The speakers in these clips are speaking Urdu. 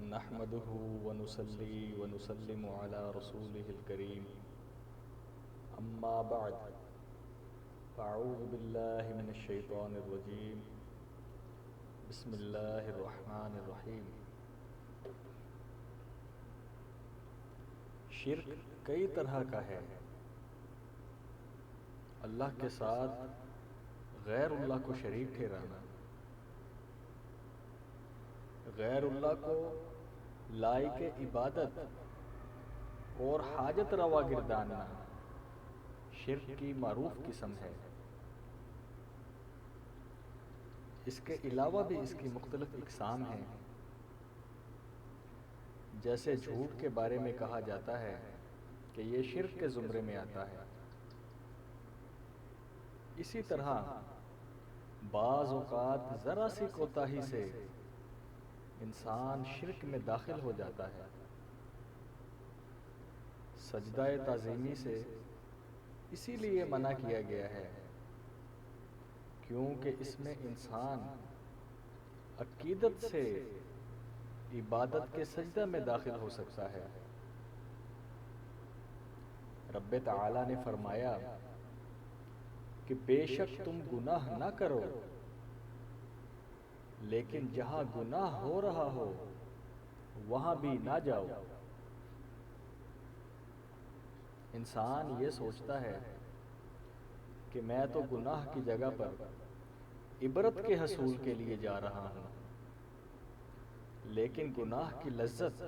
نحمده ونصلي ونسلم على رسوله الكريم أما بعد فأعوذ بالله من الشيطان الرجيم بسم الله الرحمن الرحيم۔ شرک کئی طرح کا ہے۔ اللہ کے ساتھ غیر اللہ کو شریک ٹھہرانا، غیر اللہ کو لائق عبادت اور حاجت روا گرداننا شرک کی معروف قسم ہے۔ اس کے علاوہ بھی اس کی مختلف اقسام ہیں، جیسے جھوٹ کے بارے میں کہا جاتا ہے کہ یہ شرک کے زمرے میں آتا ہے۔ اسی طرح بعض اوقات ذرا سی کوتاہی سے انسان شرک میں داخل ہو جاتا ہے۔ سجدہ تعظیمی سے اسی لیے منع کیا گیا ہے کیونکہ اس میں انسان عقیدت سے عبادت کے سجدہ میں داخل ہو سکتا ہے۔ رب تعالی نے فرمایا کہ بے شک تم گناہ نہ کرو، لیکن جہاں گناہ ہو رہا ہو وہاں بھی نہ جاؤ۔ انسان یہ سوچتا ہے کہ میں تو گناہ کی جگہ پر عبرت کے حصول کے لیے جا رہا ہوں، لیکن گناہ کی لذت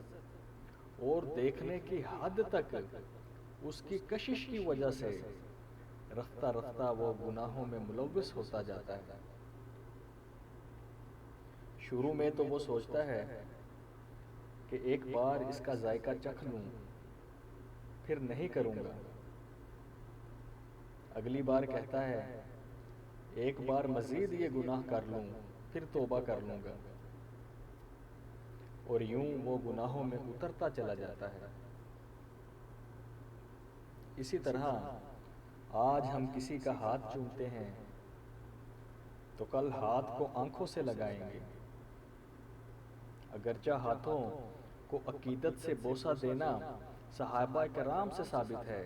اور دیکھنے کی حد تک اس کی کشش کی وجہ سے رفتہ رفتہ وہ گناہوں میں ملوث ہوتا جاتا ہے۔ شروع میں تو وہ سوچتا ہے کہ ایک بار اس کا ذائقہ چکھ لوں پھر نہیں کروں گا۔ اگلی بار کہتا ہے ایک بار مزید یہ گناہ کر لوں پھر توبہ کر لوں گا، اور یوں وہ گناہوں میں اترتا چلا جاتا ہے۔ اسی طرح آج ہم کسی کا ہاتھ چومتے ہیں تو کل ہاتھ کو آنکھوں سے لگائیں گے۔ اگرچہ ہاتھوں کو عقیدت سے بوسہ دینا صحابہ کرام سے ثابت ہے۔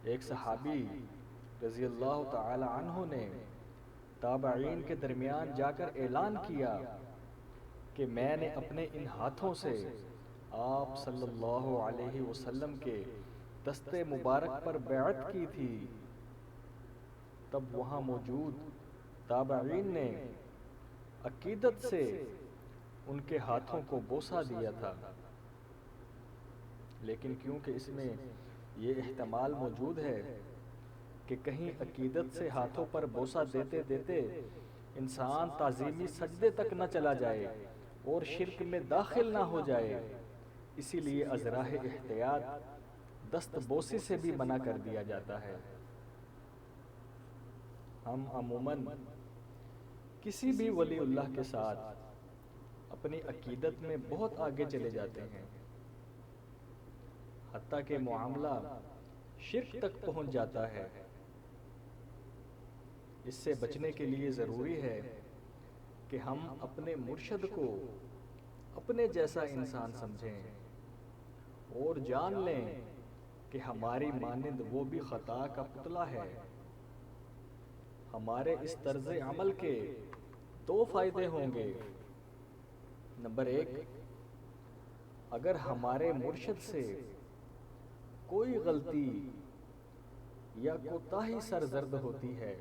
ایک صحابی رضی اللہ تعالی عنہ نے تابعین کے درمیان جا کر اعلان کیا کہ میں نے اپنے ان ہاتھوں سے آپ صلی اللہ علیہ وسلم کے دست مبارک پر بیعت کی تھی۔ تب وہاں موجود تابعین نے عقیدت سے ان کے ہاتھوں کو بوسہ دیا تھا، لیکن کیونکہ اس میں یہ احتمال موجود ہے کہ کہیں عقیدت سے ہاتھوں پر بوسہ دیتے دیتے انسان تعظیمی سجدے تک نہ چلا جائے اور شرک میں داخل نہ ہو جائے، اسی لیے از راہ احتیاط دست بوسی سے بھی منع کر دیا جاتا ہے۔ ہم عموماً کسی بھی ولی اللہ کے ساتھ اپنی عقیدت میں بہت آگے چلے جاتے ہیں، حتیٰ کہ معاملہ شرک تک پہنچ جاتا ہے۔ اس سے بچنے کے لیے ضروری ہے کہ ہم اپنے مرشد کو اپنے جیسا انسان سمجھیں اور جان لیں کہ ہماری مانند وہ بھی خطا کا پتلا ہے۔ ہمارے اس طرز عمل کے دو فائدے ہوں گے۔ نمبر ایک، اگر ہمارے مرشد سے کوئی غلطی یا کوتاہی سرزد ہوتی ہے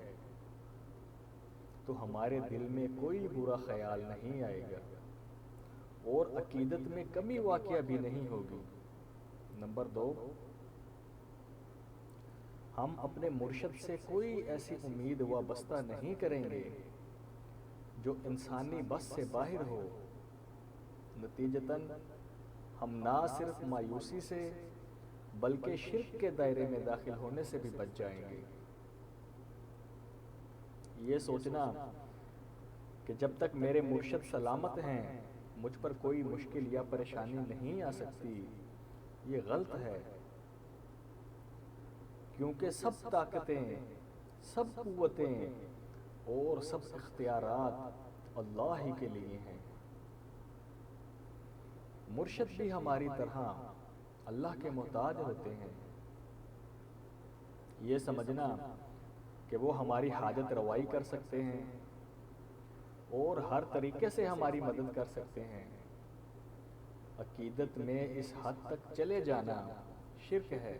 تو ہمارے دل میں کوئی برا خیال نہیں آئے گا اور عقیدت میں کمی واقعہ بھی نہیں ہوگی۔ نمبر دو، ہم اپنے مرشد سے کوئی ایسی امید وابستہ نہیں کریں گے جو انسانی بس سے باہر ہو۔ نتیجتاً ہم نہ صرف مایوسی سے بلکہ شرک کے دائرے میں داخل ہونے سے بھی بچ جائیں گے۔ یہ سوچنا کہ جب تک میرے مرشد سلامت ہیں مجھ پر کوئی مشکل یا پریشانی نہیں آ سکتی، یہ غلط ہے، کیونکہ سب طاقتیں، سب قوتیں اور سب اختیارات اللہ ہی کے لیے ہیں۔ مرشد بھی ہماری طرح اللہ کے محتاج ہوتے ہیں۔ یہ سمجھنا کہ وہ ہماری حاجت روائی کر سکتے ہیں اور ہر طریقے سے ہماری مدد کر سکتے ہیں، عقیدت میں اس حد تک چلے جانا شرک ہے۔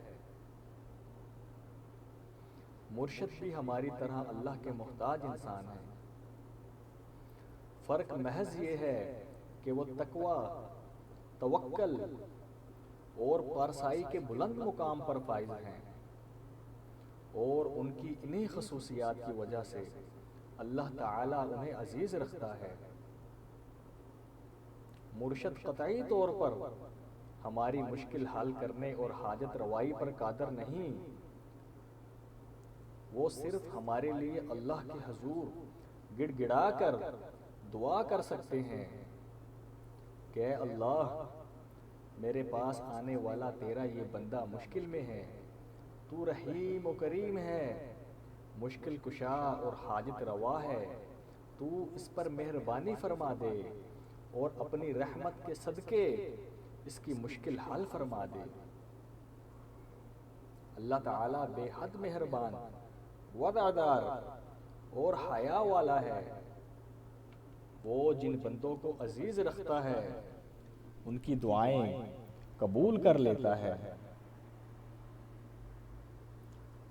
مرشد بھی ہماری طرح اللہ کے محتاج انسان ہیں، فرق محض یہ ہے کہ وہ تقوی، توکل اور پارسائی کے بلند مقام پر فائز ہیں، اور ان کی انہی خصوصیات کی وجہ سے اللہ تعالیٰ انہیں عزیز رکھتا ہے۔ مرشد قطعی طور پر ہماری مشکل حل کرنے اور حاجت روائی پر قادر نہیں، وہ صرف ہمارے لیے اللہ کے حضور گڑ گڑا کر دعا کر سکتے ہیں کہ اے اللہ، میرے پاس آنے والا تیرا یہ بندہ مشکل میں ہے، تو رحیم و کریم ہے، مشکل کشا اور حاجت روا ہے، تو اس پر مہربانی فرما دے اور اپنی رحمت کے صدقے اس کی مشکل حل فرما دے۔ اللہ تعالیٰ بے حد مہربان، وعدہ اور حیا والا ہے۔ وہ جن بندوں کو عزیز رکھتا ہے ان کی دعائیں قبول کر لیتا ہے۔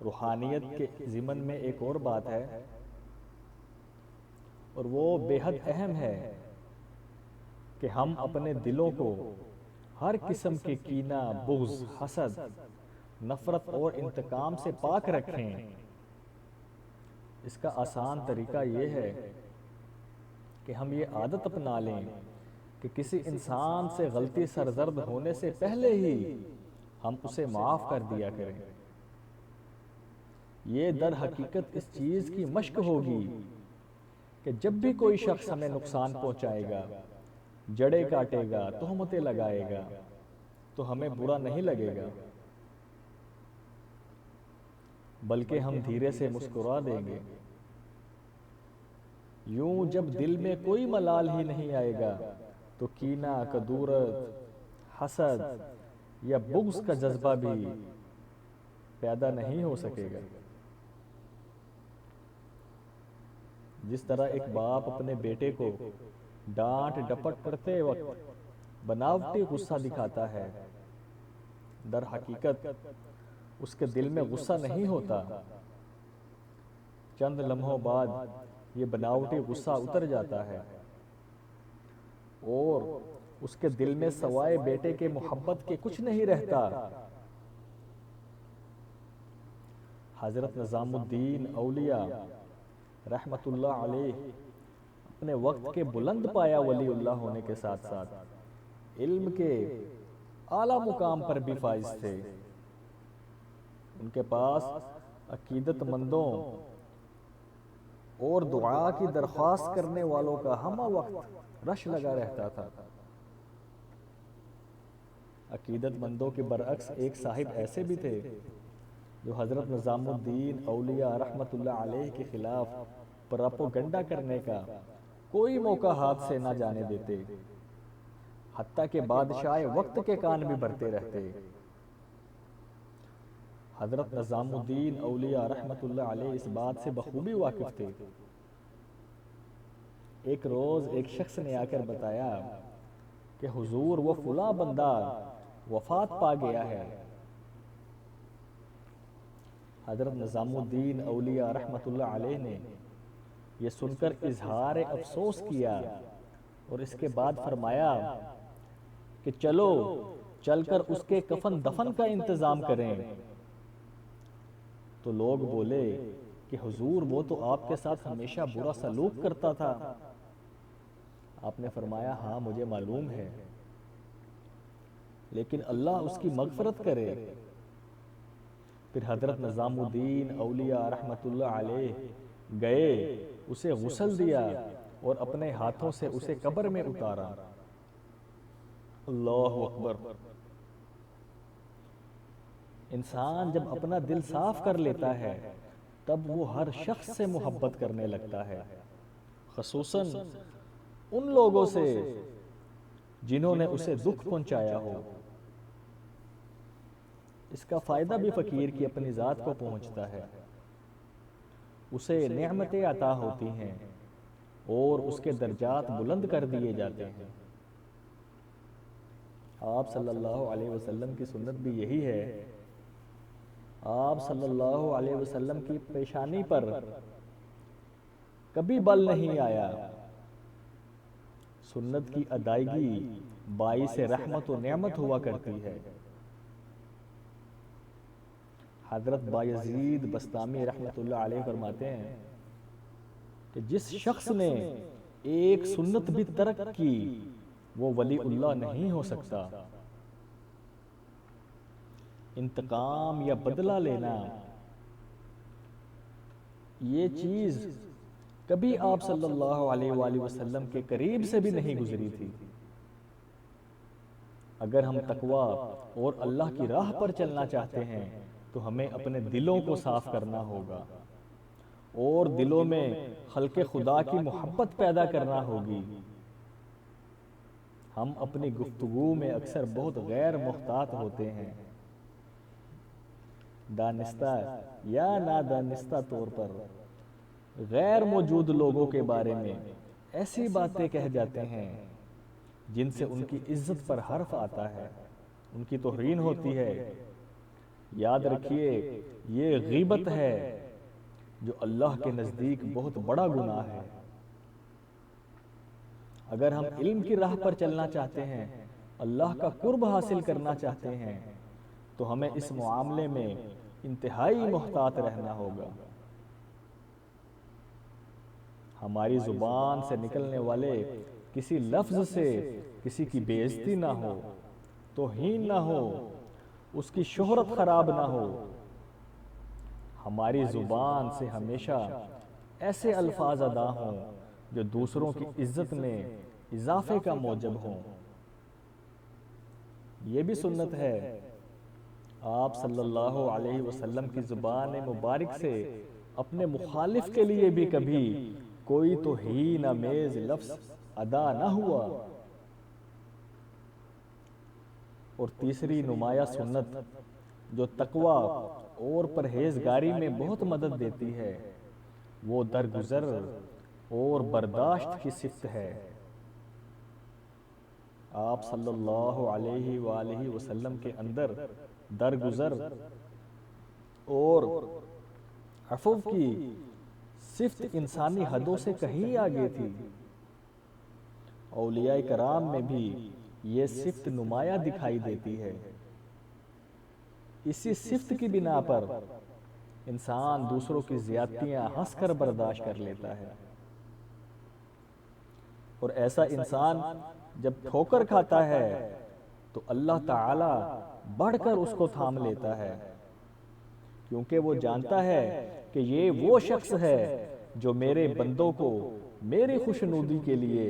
روحانیت کے ضمن میں ایک اور بات ہے، اور وہ بے حد اہم ہے کہ ہم اپنے دلوں کو ہر قسم کے کینہ، بغض، حسد، نفرت اور انتقام سے پاک رکھیں۔ اس کا آسان طریقہ یہ ہے کہ ہم یہ عادت اپنا لیں کہ کسی انسان سے غلطی سرزد ہونے سے پہلے ہی ہم اسے معاف کر دیا کریں۔ یہ در حقیقت اس چیز کی مشق ہوگی کہ جب بھی کوئی شخص ہمیں نقصان پہنچائے گا، جڑیں کاٹے گا، تہمتیں لگائے گا، تو ہمیں برا نہیں لگے گا، بلکہ ہم دھیرے سے مسکرا دیں گے۔ یوں جب دل میں کوئی ملال ہی نہیں آئے گا تو کینہ، کدورت، حسد یا بغض کا جذبہ بھی پیدا نہیں ہو سکے گا۔ جس طرح ایک باپ اپنے بیٹے کو ڈانٹ ڈپٹ کرتے وقت بناوٹی غصہ دکھاتا ہے، در حقیقت اس کے دل میں غصہ نہیں ہوتا۔ چند لمحوں بعد یہ بناوٹی غصہ اتر جاتا ہے اور اس کے دل میں سوائے بیٹے کے محبت کے کچھ نہیں رہتا۔ حضرت نظام الدین اولیاء رحمت اللہ علیہ اپنے وقت کے بلند پایا ولی اللہ ہونے کے ساتھ ساتھ علم کے اعلیٰ مقام پر بھی فائز تھے۔ ان کے پاس عقیدت مندوں اور دعا کی درخواست کرنے والوں کا ہمہ وقت رش لگا رہتا تھا۔ عقیدت مندوں کے برعکس ایک صاحب ایسے بھی تھے جو حضرت نظام الدین اولیاء رحمت اللہ علیہ کے خلاف پراپوگنڈا کرنے کا کوئی موقع ہاتھ سے نہ جانے دیتے، حتیٰ کہ بادشاہ وقت کے کان بھی بھرتے رہتے۔ حضرت نظام الدین اولیاء رحمت اللہ علیہ اس بات سے بخوبی واقف تھے۔ ایک روز ایک شخص نے آ کر بتایا کہ حضور وہ فلاں بندہ وفات پا گیا ہے۔ حضرت نظام الدین اولیاء رحمت اللہ علیہ نے یہ سن کر اظہار افسوس کیا اور اس کے بعد فرمایا کہ چلو چل کر اس کے کفن دفن کا انتظام کریں۔ تو لوگ بولے کہ حضور وہ تو آپ کے ساتھ ہمیشہ برا سلوک کرتا تھا۔ آپ نے فرمایا ہاں مجھے معلوم ہے، لیکن اللہ اس کی مغفرت کرے۔ پھر حضرت نظام الدین اولیاء رحمت اللہ علیہ گئے، اسے غسل دیا اور اپنے ہاتھوں سے اسے قبر میں اتارا۔ اللہ اکبر۔ انسان جب اپنا دل صاف کر لیتا ہے تب وہ ہر شخص سے محبت کرنے لگتا ہے، خصوصاً ان لوگوں سے جنہوں نے اسے دکھ پہنچایا ہو۔ اس کا فائدہ بھی فقیر کی اپنی ذات کو پہنچتا ہے، اسے نعمتیں عطا ہوتی ہیں اور اس کے درجات بلند کر دیے جاتے ہیں۔ آپ صلی اللہ علیہ وسلم کی سنت بھی یہی ہے۔ آپ صلی اللہ علیہ وسلم کی پیشانی پر کبھی بل نہیں آیا۔ سنت کی ادائیگی باعث رحمت و نعمت ہوا کرتی ہے۔ حضرت بایزید بسطامی رحمۃ اللہ علیہ فرماتے ہیں کہ جس شخص نے ایک سنت بھی ترک کی وہ ولی اللہ نہیں ہو سکتا۔ انتقام یا بدلہ لینا، یہ چیز کبھی آپ صلی اللہ علیہ وآلہ وسلم کے قریب سے بھی نہیں گزری تھی۔ اگر ہم تقویٰ اور اللہ کی راہ پر چلنا چاہتے ہیں تو ہمیں اپنے دلوں کو صاف کرنا ہوگا اور دلوں میں خلق خدا کی محبت پیدا کرنا ہوگی۔ ہم اپنی گفتگو میں اکثر بہت غیر محتاط ہوتے ہیں، دانستہ یا نادانستہ طور پر غیر موجود لوگوں کے بارے میں ایسی باتیں کہہ جاتے ہیں جن سے ان کی عزت پر حرف آتا ہے، ان کی توہین ہوتی ہے۔ یاد رکھیے یہ غیبت ہے جو اللہ کے نزدیک بہت بڑا گناہ ہے۔ اگر ہم علم کی راہ پر چلنا چاہتے ہیں، اللہ کا قرب حاصل کرنا چاہتے ہیں تو ہمیں اس معاملے میں انتہائی محتاط رہنا ہوگا۔ ہماری زبان سے نکلنے والے کسی لفظ سے کسی کی بے عزتی نہ ہو، توہین نہ ہو، اس کی شہرت خراب نہ ہو۔ ہماری زبان سے ہمیشہ ایسے الفاظ ادا ہوں جو دوسروں کی عزت میں اضافے کا موجب ہوں۔ یہ بھی سنت ہے۔ آپ صلی اللہ علیہ وسلم کی زبان مبارک سے اپنے مخالف کے لیے بھی کبھی کوئی توہین آمیز لفظ ادا نہ ہوا۔ اور تیسری نمایاں سنت جو تقویٰ اور پرہیزگاری میں بہت مدد دیتی ہے وہ درگزر اور برداشت کی صفت ہے۔ آپ صلی اللہ علیہ وآلہ وسلم کے اندر درگزر اور عفو کی صفت انسانی حدوں سے کہیں آگے تھی۔ اولیاء کرام میں بھی یہ صفت نمایاں دکھائی دیتی ہے۔ اسی صفت کی بنا پر انسان دوسروں کی زیادتیاں ہنس کر برداشت کر لیتا ہے، اور ایسا انسان جب ٹھوکر کھاتا ہے تو اللہ تعالی بڑھ کر اس کو تھام لیتا ہے، کیونکہ وہ جانتا ہے کہ یہ وہ شخص ہے جو میرے بندوں کو میری خوشنودی کے لیے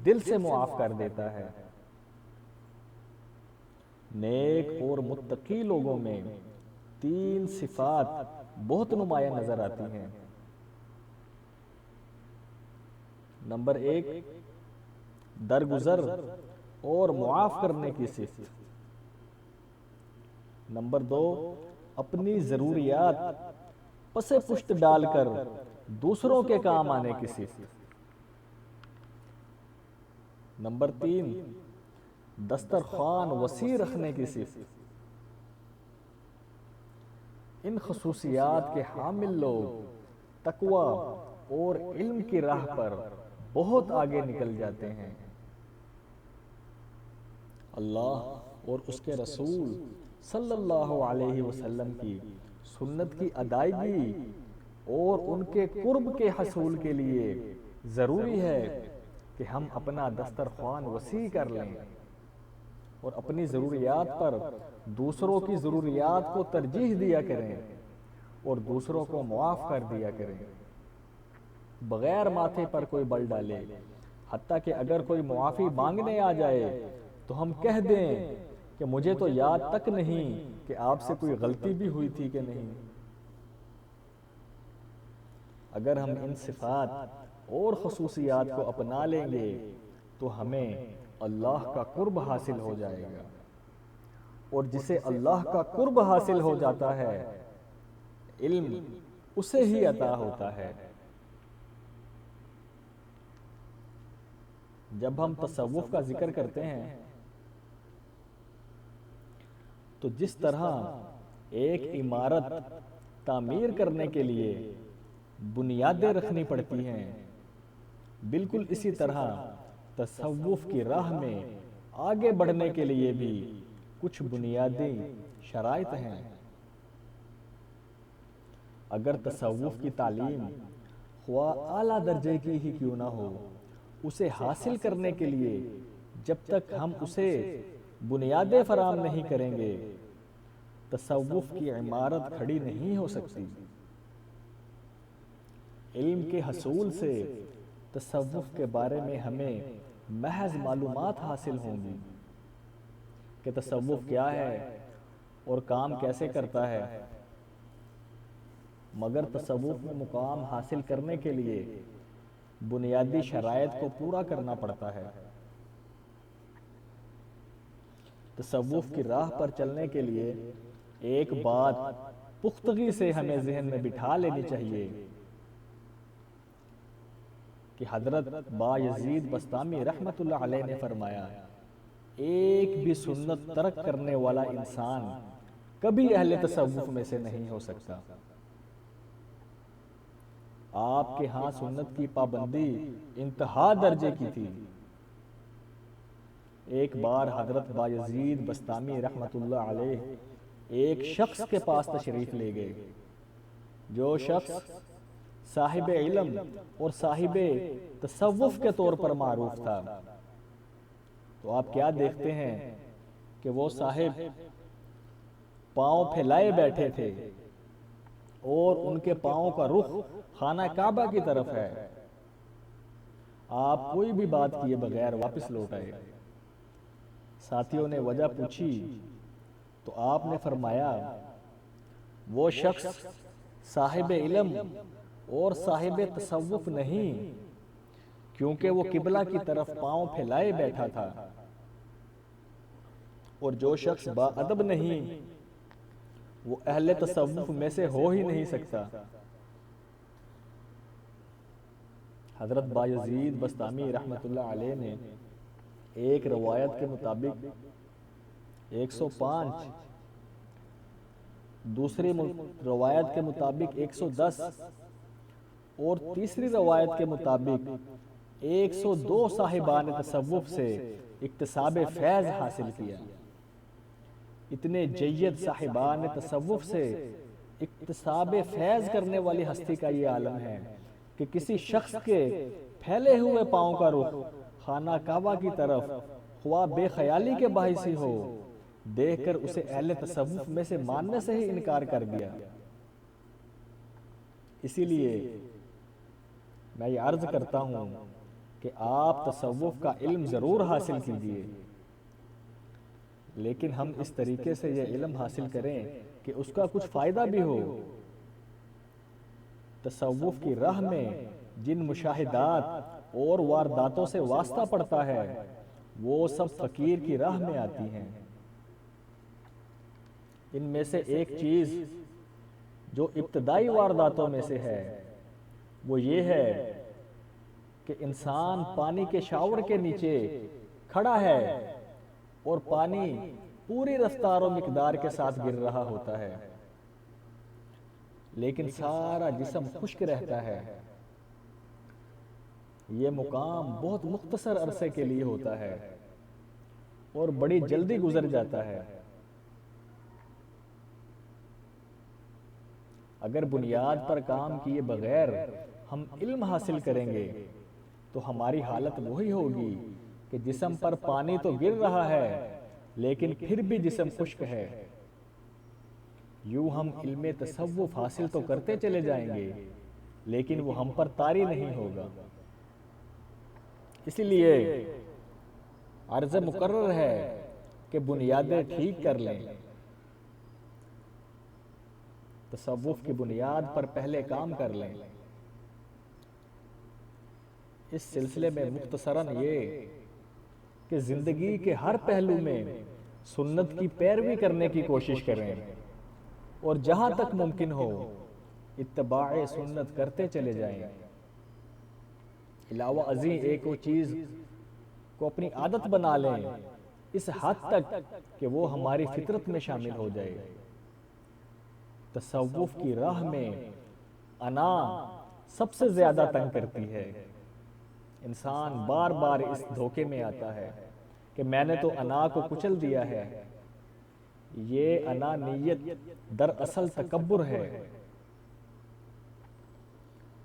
دل سے معاف کر دیتا ہے۔ نیک اور متقی لوگوں میں تین صفات بہت نمایاں نظر آتی ہیں۔ نمبر 1 درگزر اور معاف کرنے کی صفت۔ نمبر 2 اپنی ضروریات پس پشت ڈال کر دوسروں کے کام آنے کی صفت۔ نمبر 3 دسترخوان وسیع رکھنے کی صفت۔ ان خصوصیات کے حامل لوگ تقویٰ اور علم کی راہ پر بہت آگے نکل جاتے ہیں۔ اللہ اور اس کے رسول صلی اللہ علیہ وسلم کی سنت کی ادائیگی اور ان کے قرب کے حصول کے لیے ضروری ہے کہ ہم اپنا دسترخوان وسیع کر لیں اور اپنی ضروریات پر دوسروں کی ضروریات کو ترجیح دیا کریں اور دوسروں کو معاف کر دیا کریں، بغیر ماتھے پر کوئی بل ڈالے۔ حتیٰ کہ اگر کوئی معافی مانگنے آ جائے تو ہم کہہ دیں کہ مجھے تو یاد تک نہیں کہ آپ سے کوئی غلطی بھی ہوئی تھی کہ نہیں۔ اگر ہم ان صفات اور خصوصیات کو اپنا لیں گے تو ہمیں اللہ کا قرب حاصل ہو جائے گا، اور جسے اللہ کا قرب حاصل ہو جاتا ہے علم اسے ہی عطا ہوتا ہے۔ جب ہم تصوف کا ذکر کرتے ہیں تو جس طرح ایک عمارت تعمیر کرنے کے لیے بنیادیں رکھنی پڑتی ہیں، بالکل اسی طرح تصوف کی راہ میں آگے بڑھنے کے لیے بھی کچھ بنیادی شرائط ہیں۔ اگر تصوف کی تعلیم خواہ اعلیٰ درجے کی ہی کیوں نہ ہو، اسے حاصل کرنے کے لیے جب تک ہم اسے بنیادیں فراہم نہیں کریں گے، تصوف کی عمارت کھڑی نہیں ہو سکتی۔ علم کے حصول سے تصوف کے بارے میں ہمیں محض معلومات حاصل ہوں گی کہ تصوف کیا ہے اور کام کیسے کرتا ہے، مگر تصوف میں مقام حاصل کرنے کے لیے بنیادی شرائط کو پورا کرنا پڑتا ہے۔ تصوف کی راہ پر چلنے کے لیے ایک بات پختگی سے ہمیں ذہن میں بٹھا لینی چاہیے کہ حضرت بایزید بسطامی رحمت اللہ علیہ نے فرمایا، ایک بھی سنت ترک کرنے والا انسان کبھی اہل تصوف میں سے نہیں ہو سکتا۔ آپ کے ہاں سنت کی پابندی انتہا درجے کی تھی۔ ایک بار حضرت بایزید بسطامی رحمت اللہ علیہ ایک شخص کے پاس تشریف لے گئے، جو شخص صاحب علم اور صاحب تصوف کے طور پر معروف تھا۔ تو آپ کیا دیکھتے ہیں کہ وہ صاحب پاؤں پھیلائے بیٹھے تھے اور ان کے پاؤں کا رخ خانہ کعبہ کی طرف ہے۔ آپ کوئی بھی بات کیے بغیر واپس لوٹ آئے۔ ساتھیوں نے وجہ پوچھی تو آپ نے فرمایا، وہ شخص صاحب علم اور صاحب تصوف نہیں، کیونکہ وہ قبلہ کی طرف پاؤں پھیلائے بیٹھا تھا، اور جو شخص با ادب نہیں وہ اہل تصوف میں سے ہو ہی نہیں سکتا۔ حضرت بایزید بسطامی رحمت اللہ علیہ نے ایک روایت کے مطابق 105، دوسری روایت کے مطابق 110 اور تیسری روایت کے مطابق 102 صاحبان تصوف سے اکتساب فیض حاصل کیا۔ اتنے جید صاحبان تصوف سے اکتساب فیض کرنے والی ہستی کا یہ عالم ہے کہ کسی شخص کے پھیلے ہوئے پاؤں کا رخ خانہ کعبہ کی طرف خواہ بے خیالی کے باعث ہی ہو، دیکھ کر اسے اہل تصوف میں سے ماننے سے ہی انکار کر دیا۔ اسی لیے میں یہ عرض کرتا ہوں کہ آپ تصوف کا علم ضرور حاصل کیجئے، لیکن ہم اس طریقے سے یہ علم حاصل کریں کہ اس کا کچھ فائدہ بھی ہو۔ تصوف کی راہ میں جن مشاہدات اور وارداتوں سے واسطہ پڑتا ہے وہ سب فقیر کی راہ میں آتی ہیں۔ ان میں سے ایک چیز جو ابتدائی وارداتوں میں سے ہے وہ یہ ہے کہ انسان پانی کے شاور کے نیچے کھڑا ہے اور پانی پوری رفتار و مقدار کے ساتھ گر رہا ہوتا ہے، لیکن سارا جسم خشک رہتا ہے۔ یہ مقام بہت مختصر عرصے کے لیے ہوتا ہے اور بڑی جلدی گزر جاتا ہے۔ اگر بنیاد پر کام کیے بغیر ہم علم حاصل کریں گے تو ہماری حالت وہی ہوگی کہ جسم پر پانی تو گر رہا ہے لیکن پھر بھی جسم خشک ہے۔ یوں ہم علم تصوف حاصل تو کرتے چلے جائیں گے لیکن وہ ہم پر طاری نہیں ہوگا۔ اسی لیے عرض مقرر ہے کہ بنیادیں ٹھیک کر لیں۔ تصوف کی بنیاد پر پہلے کام کر لیں۔ اس سلسلے میں مختصراً یہ کہ زندگی کے ہر پہلو میں سنت کی پیروی کرنے کی کوشش کریں اور جہاں تک ممکن ہو اتباع سنت کرتے چلے جائیں۔ علاوہ ازیں ایک وہ چیز کو اپنی عادت بنا لیں اس حد تک کہ وہ ہماری فطرت میں شامل ہو جائے۔ تصوف کی راہ میں انا سب سے زیادہ تنگ کرتی ہے۔ انسان بار بار اس دھوکے میں آتا ہے کہ میں نے تو انا کو کچل دیا ہے۔ یہ انانیت دراصل تکبر ہے،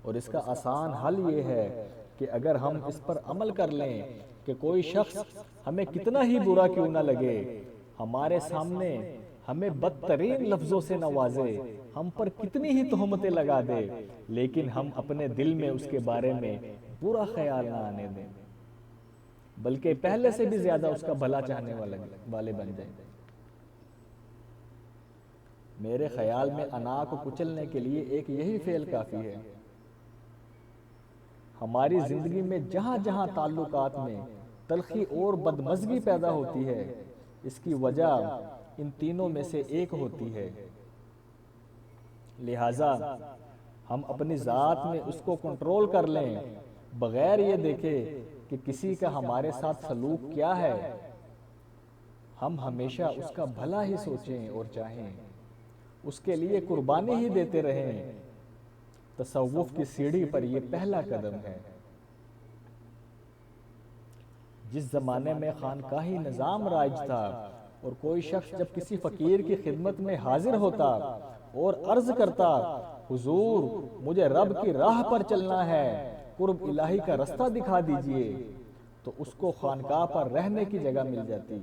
اور اس کا آسان حل یہ ہے کہ اگر ہم اس پر عمل کر لیں کہ کوئی شخص ہمیں کتنا ہی برا کیوں نہ لگے، ہمارے سامنے ہمیں بدترین لفظوں سے نوازے، ہم پر کتنی ہی تہمتیں لگا دے، لیکن ہم اپنے دل میں اس کے بارے میں برا خیال نہ آنے دیں، بلکہ پہلے سے بھی زیادہ اس کا بھلا چاہنے والے بن جائیں۔ میرے خیال میں انا کو کچلنے کے لیے ایک یہی فعل کافی ہے۔ ہماری زندگی میں جہاں جہاں تعلقات میں تلخی اور بدمزگی پیدا ہوتی ہے، اس کی وجہ ان تینوں میں سے ایک ہوتی ہے۔ لہٰذا ہم اپنی ذات میں اس کو کنٹرول کر لیں، بغیر یہ دیکھے کہ کسی کا ہمارے ساتھ سلوک کیا ہے۔ ہم ہمیشہ اس کا بھلا ہی سوچیں اور چاہیں، اس کے لیے قربانی ہی دیتے رہیں۔ تصوف کی سیڑھی پر یہ پہلا قدم ہے۔ جس زمانے میں خانقاہی نظام رائج تھا اور کوئی شخص جب کسی فقیر کی خدمت میں حاضر ہوتا اور عرض کرتا، حضور مجھے رب کی راہ پر چلنا ہے، قرب الہی کا رستہ دکھا دیجئے، تو اس کو خانقاہ پر رہنے کی جگہ مل جاتی،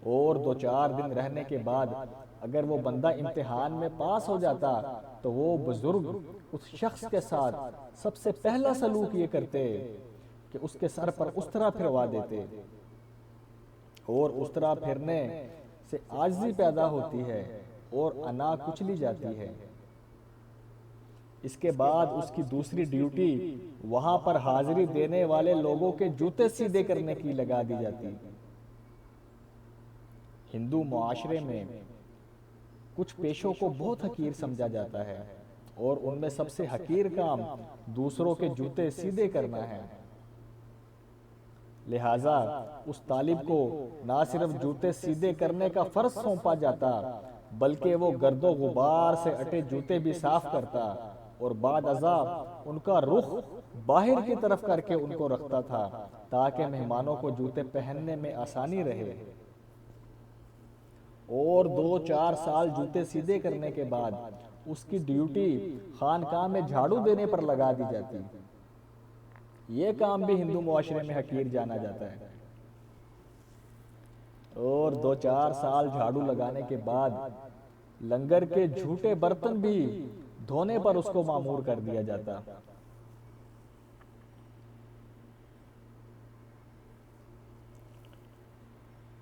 اور 2-4 دن رہنے کے بعد اگر وہ بندہ امتحان میں پاس ہو جاتا تو وہ بزرگ اس شخص کے ساتھ سب سے پہلا سلوک یہ کرتے کہ اس کے سر پر استرا پھروا دیتے، اور استرا پھرنے سے عاجزی پیدا ہوتی ہے اور انا کچلی جاتی ہے۔ اس کے بعد اس کی دوسری ڈیوٹی وہاں پر حاضری دینے والے لوگوں کے جوتے سیدھے کرنے کی لگا دی جاتی۔ ہندو معاشرے میں کچھ پیشوں کو بہت حقیر سمجھا جاتا ہے، اور ان میں سب سے حقیر کام دوسروں کے جوتے سیدھے کرنا ہے۔ لہٰذا اس طالب کو نہ صرف جوتے سیدھے کرنے کا فرض سونپا جاتا، بلکہ وہ گرد و غبار سے اٹے جوتے بھی صاف کرتا، اور بعد ازاں ان کا رخ باہر کی طرف کر کے ان کو رکھتا تھا تاکہ مہمانوں کو جوتے پہننے میں آسانی رہے۔ اور 2-4 سال جوتے سیدھے کرنے کے بعد اس کی ڈیوٹی خانقاہ میں جھاڑو دینے پر لگا دی جاتی۔ یہ کام بھی ہندو معاشرے میں حقیر جانا جاتا ہے، اور 2-4 سال جھاڑو لگانے کے بعد لنگر کے جھوٹے برتن بھی دھونے پر اس کو مامور کر دیا جاتا۔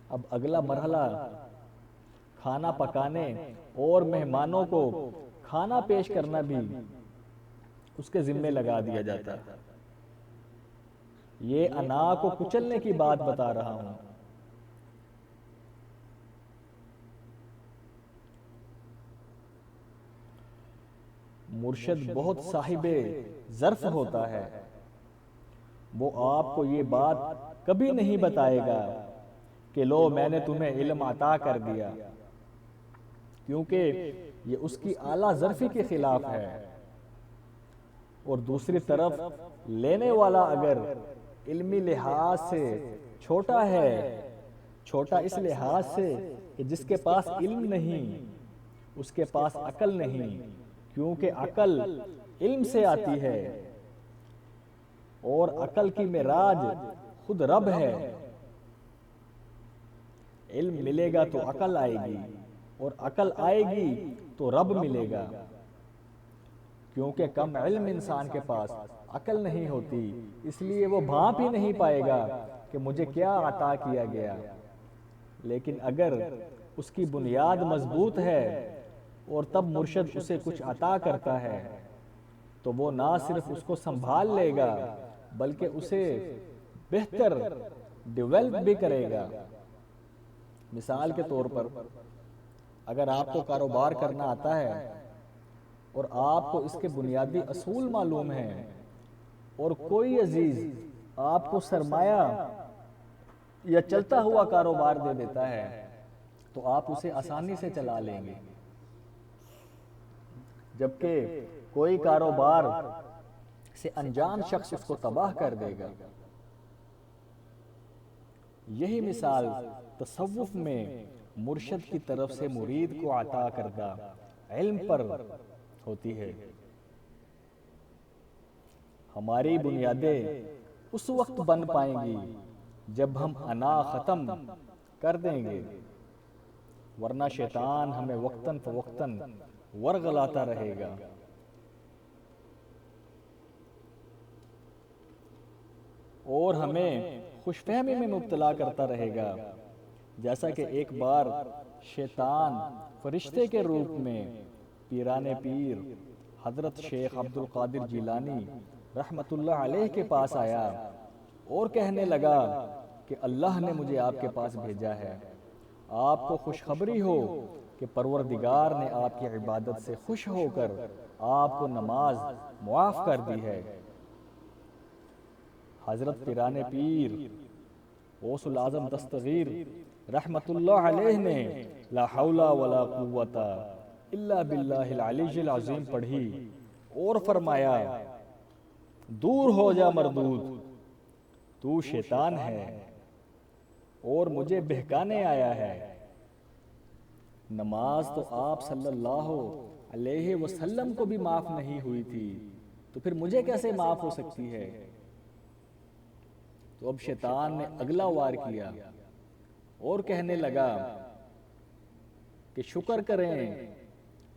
اب اگلا مرحلہ کھانا پکانے اور مہمانوں کو کھانا پیش کرنا بھی اس کے ذمے لگا دیا جاتا۔ یہ انا کو کچلنے کی بات بتا رہا ہوں۔ مرشد بہت صاحب ظرف ہوتا ہے، وہ آپ کو یہ بات کبھی نہیں بتائے گا کہ لو میں نے تمہیں علم عطا کر دیا، کیونکہ یہ اس کی اعلیٰ ظرفی کے خلاف ہے۔ اور دوسری طرف لینے والا اگر علمی لحاظ سے چھوٹا ہے، چھوٹا اس لحاظ سے کہ جس کے پاس علم نہیں اس کے پاس عقل نہیں، کیونکہ عقل علم سے آتی ہے، اور عقل کی معراج خود رب ہے۔ علم ملے گا تو عقل آئے گی، اور عقل آئے گی تو رب ملے گا، کیونکہ کم علم انسان کے پاس عقل نہیں ہوتی، اس لیے وہ بھانپ ہی نہیں پائے گا کہ مجھے کیا عطا کیا گیا۔ لیکن اگر اس کی بنیاد مضبوط ہے اور تب مرشد اسے کچھ عطا کرتا ہے تو وہ نہ صرف اس کو سنبھال لے گا بلکہ اسے بہتر ڈیولپ بھی کرے گا۔ مثال کے طور پر اگر آپ کو کاروبار کرنا آتا ہے اور آپ کو اس کے بنیادی اصول معلوم ہیں اور کوئی عزیز آپ کو سرمایہ یا چلتا ہوا کاروبار دے دیتا ہے تو آپ اسے آسانی سے چلا لیں گے، جبکہ کوئی کاروبار سے انجان شخص اس کو تباہ کر دے گا۔ یہی مثال تصوف میں مرشد کی طرف سے مرید کو عطا کردہ علم پر ہوتی ہے۔ ہماری بنیادیں اس وقت بن پائیں گی جب ہم انا ختم کر دیں گے، ورنہ شیطان ہمیں وقتاً فوقتاً ورغلاتا رہے گا۔ اور ہمیں خوش فہمی میں مبتلا کرتا رہے گا، جیسا کہ ایک بار شیطان فرشتے کے روپ میں پیران پیر حضرت شیخ عبد القادر جیلانی رحمت اللہ علیہ کے پاس آیا اور کہنے لگا کہ اللہ نے مجھے آپ کے پاس بھیجا ہے، آپ کو خوشخبری ہو کہ پروردگار نے آپ کی عبادت سے خوش ہو کر آپ کو نماز معاف کر دی ہے۔ حضرت پیران پیر غوث العظم دستگیر رحمت اللہ علیہ نے لا حول ولا قوت الا باللہ العلی العظیم پڑھی اور فرمایا، دور ہو جا مردود، تو شیطان ہے اور مجھے بہکانے آیا ہے۔ نماز تو آپ صلی اللہ علیہ وسلم کو بھی معاف نہیں ہوئی تھی، تو پھر مجھے کیسے معاف ہو سکتی ہے؟ تو اب شیطان نے اگلا وار کیا اور کہنے لگا کہ شکر کریں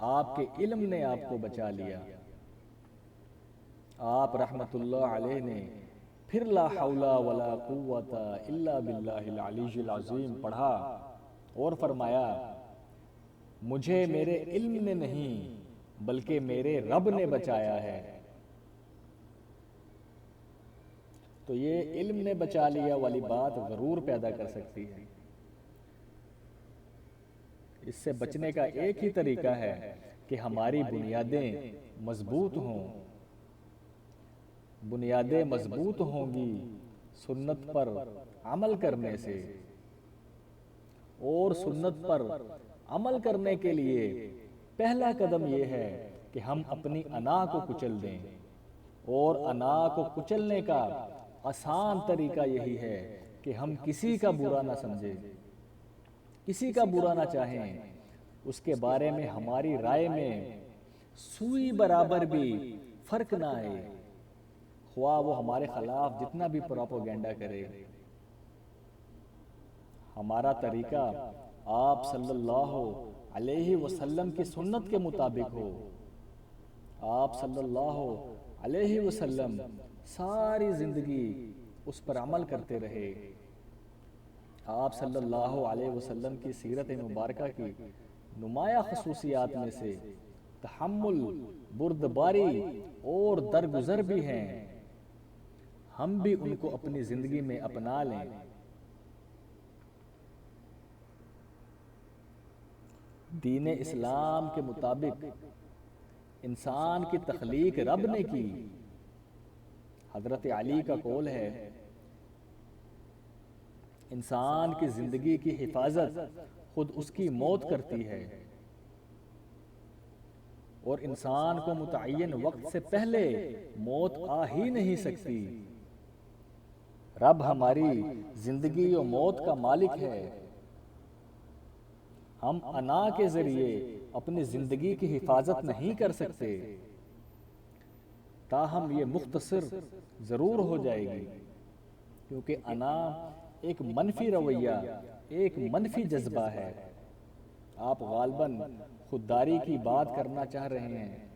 آپ کے علم نے آپ کو بچا لیا۔ آپ رحمت اللہ علیہ نے پھر لا حول ولا قوت الا باللہ العلی العظیم پڑھا اور فرمایا، مجھے میرے علم نے نہیں بلکہ میرے رب نے بچایا ہے۔ تو یہ علم نے بچا لیا والی بات غرور پیدا کر سکتی ہے۔ اس سے بچنے کا ایک ہی طریقہ ہے کہ ہماری بنیادیں مضبوط ہوں۔ بنیادیں مضبوط ہوں گی سنت پر عمل کرنے سے، اور سنت پر عمل کرنے کے لیے پہلا قدم یہ ہے کہ ہم اپنی انا کو کچل دیں، اور انا کو کچلنے کا آسان طریقہ یہی ہے کہ ہم کسی کا برا نہ سمجھیں، کسی کا برا نہ چاہیں، اس کے بارے میں ہماری رائے میں سوئی برابر بھی فرق نہ آئے، خواہ وہ ہمارے خلاف جتنا بھی پروپیگنڈا کرے۔ ہمارا طریقہ آپ صلی اللہ علیہ وسلم کی سنت کے مطابق ہو۔ آپ صلی اللہ علیہ وسلم ساری زندگی اس پر عمل کرتے رہے۔ آپ صلی اللہ علیہ وسلم کی سیرت مبارکہ کی نمایاں خصوصیات میں سے تحمل، بردباری اور درگزر بھی ہیں۔ ہم بھی ان کو اپنی زندگی میں اپنا لیں۔ دین اسلام کے مطابق انسان کی تخلیق رب نے کی۔ حضرت علی کا قول ہے، انسان کی زندگی کی حفاظت خود اس کی موت کرتی ہے، اور انسان کو متعین وقت سے پہلے موت آ ہی نہیں سکتی۔ رب ہماری زندگی و موت کا مالک ہے۔ ہم انا کے ذریعے اپنی زندگی کی حفاظت نہیں کر سکتے، تاہم یہ مختصر ضرور ہو جائے گی، کیونکہ انا ایک منفی رویہ، ایک منفی جذبہ ہے۔ آپ غالباً خودداری کی بات کرنا چاہ رہے ہیں،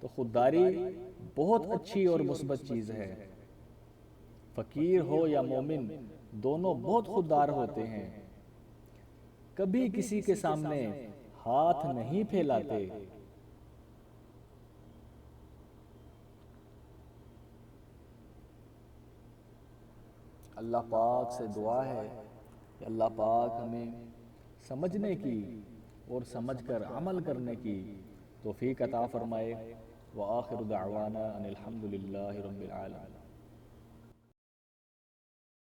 تو خودداری بہت اچھی اور مثبت چیز ہے۔ فقیر ہو یا مومن دونوں بہت خوددار ہوتے ہیں، کبھی کسی کے سامنے ہاتھ نہیں پھیلاتے۔ اللہ پاک سے دعا ہے کہ اللہ پاک ہمیں سمجھنے کی اور سمجھ کر عمل کرنے کی توفیق عطا فرمائے۔ وآخر دعوانا ان الحمد للہ رب العالمین۔